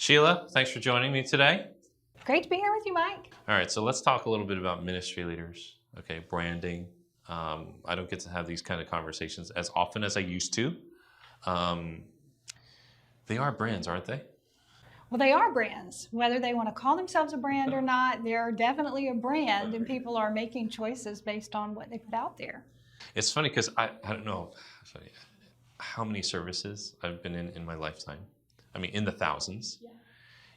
Sheila, thanks for joining me today. Great to be here with you, Mike. All right, so let's talk a little bit about ministry leaders, okay, branding. I don't get to have these kind of conversations as often as I used to. Um, they are brands, aren't they? Well, they are brands. Whether they want to call themselves a brand or not, they're definitely a brand, and people are making choices based on what they put out there. It's funny because I don't know how many services I've been in my lifetime. I mean, in the thousands. Yeah.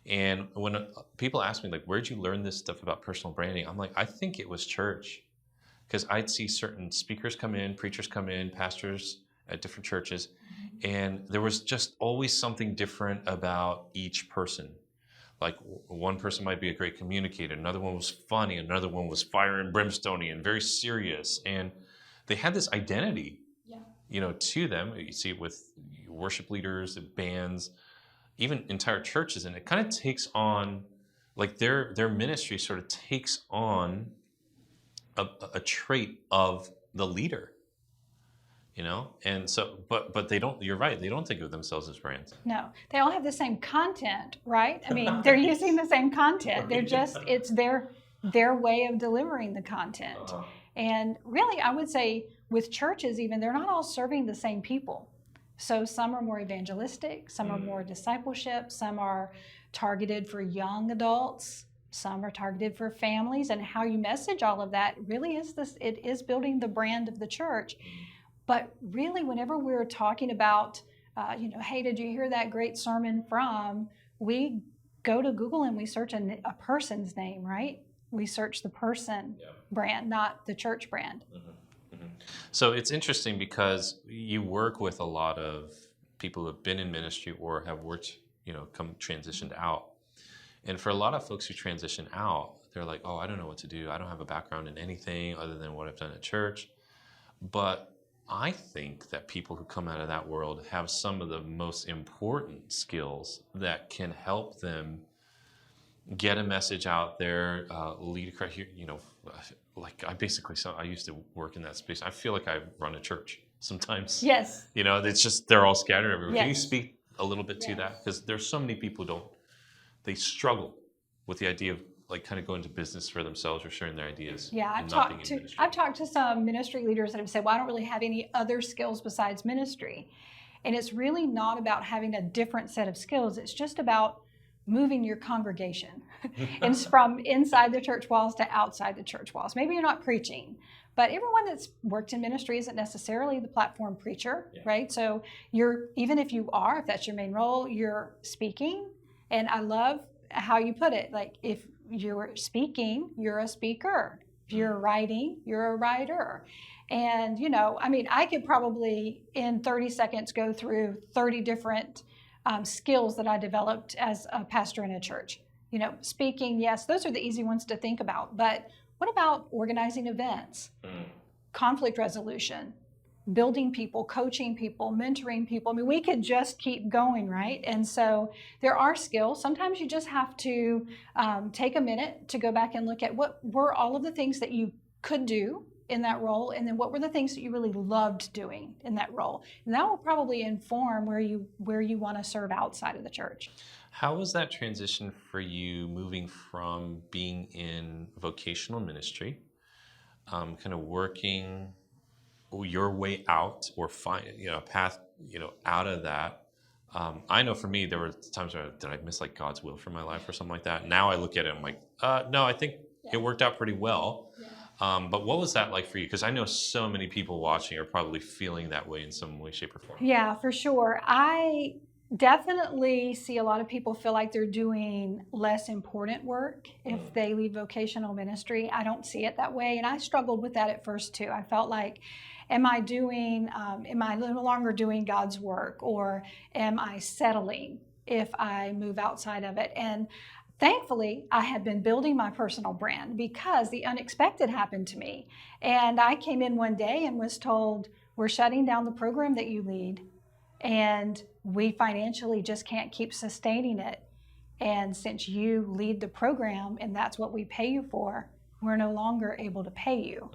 And when people ask me, like, where'd you learn this stuff about personal branding? I'm like, I think it was church. Because I'd see certain speakers come in, preachers come in, pastors at different churches, and there was just always something different about each person. Like one person might be a great communicator, another one was funny, another one was fire and brimstone and very serious, and they had this identity, to them. You see it with worship leaders, bands, even entire churches, and it kind of takes on, like their ministry sort of takes on a trait of the leader, and so but they don't, you're right, they don't think of themselves as brands. No, they all have the same content, right? I mean, they're using the same content. They're just, it's their way of delivering the content. And really, I would say with churches even, they're not all serving the same people. So some are more evangelistic, some are more discipleship, some are targeted for young adults, some are targeted for families, and how you message all of that really is this, it is building the brand of the church. But really, whenever we're talking about, hey, did you hear that great sermon from, we go to Google and we search a person's name, right? We search the person brand, not the church brand. So it's interesting because you work with a lot of people who have been in ministry or have worked, transitioned out. And for a lot of folks who transition out, they're like, oh, I don't know what to do. I don't have a background in anything other than what I've done at church. But I think that people who come out of that world have some of the most important skills that can help them get a message out there, lead a crowd. Like I used to work in that space. I feel like I run a church sometimes. Yes. It's just, they're all scattered everywhere. Yes. Can you speak a little bit to that? Because there's so many people they struggle with the idea of like kind of going to business for themselves or sharing their ideas. Yeah, I've talked to some ministry leaders that have said, well, I don't really have any other skills besides ministry. And it's really not about having a different set of skills. It's just about moving your congregation and from inside the church walls to outside the church walls. Maybe you're not preaching, but everyone that's worked in ministry isn't necessarily the platform preacher, right? So even if that's your main role, you're speaking. And I love how you put it. Like, if you're speaking, you're a speaker. If you're writing, you're a writer. And, I could probably in 30 seconds go through 30 different skills that I developed as a pastor in a church. Speaking, yes, those are the easy ones to think about. But what about organizing events, conflict resolution, building people, coaching people, mentoring people? I mean, we could just keep going, right? And so there are skills. Sometimes you just have to take a minute to go back and look at what were all of the things that you could do in that role, and then what were the things that you really loved doing in that role. And that will probably inform where you want to serve outside of the church. How was that transition for you, moving from being in vocational ministry, kind of working your way out or find a path out of that? I know for me there were times where did I miss like God's will for my life or something like that. Now I look at it, I'm like, no, I think it worked out pretty well. But what was that like for you? Because I know so many people watching are probably feeling that way in some way, shape, or form. Yeah, for sure. I definitely see a lot of people feel like they're doing less important work if they leave vocational ministry. I don't see it that way. And I struggled with that at first too. I felt like, am I no longer doing God's work, or am I settling if I move outside of it? And thankfully, I had been building my personal brand because the unexpected happened to me. And I came in one day and was told, we're shutting down the program that you lead, and we financially just can't keep sustaining it. And since you lead the program and that's what we pay you for, we're no longer able to pay you.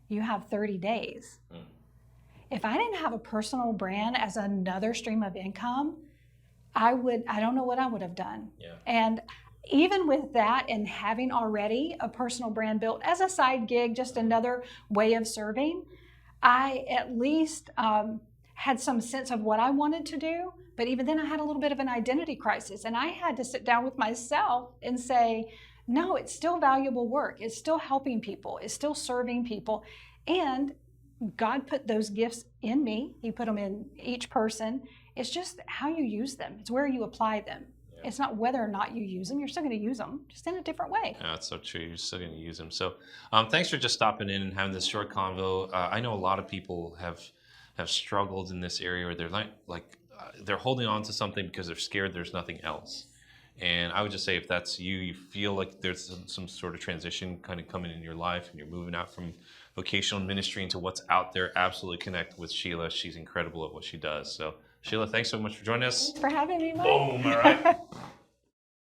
You have 30 days. If I didn't have a personal brand as another stream of income, I don't know what I would have done. Yeah. And even with that, and having already a personal brand built as a side gig, just another way of serving, I at least had some sense of what I wanted to do. But even then, I had a little bit of an identity crisis, and I had to sit down with myself and say, no, it's still valuable work. It's still helping people. It's still serving people. And God put those gifts in me. He put them in each person. It's just how you use them. It's where you apply them. Yeah. It's not whether or not you use them. You're still going to use them, just in a different way. Yeah, that's so true. You're still going to use them. So thanks for just stopping in and having this short convo. I know a lot of people have struggled in this area where they're they're holding on to something because they're scared there's nothing else. And I would just say, if that's you feel like there's some sort of transition kind of coming in your life and you're moving out from vocational ministry into what's out there, absolutely connect with Sheila. She's incredible at what she does. So Sheila, thanks so much for joining us. Thanks for having me, Mike. Boom, all right.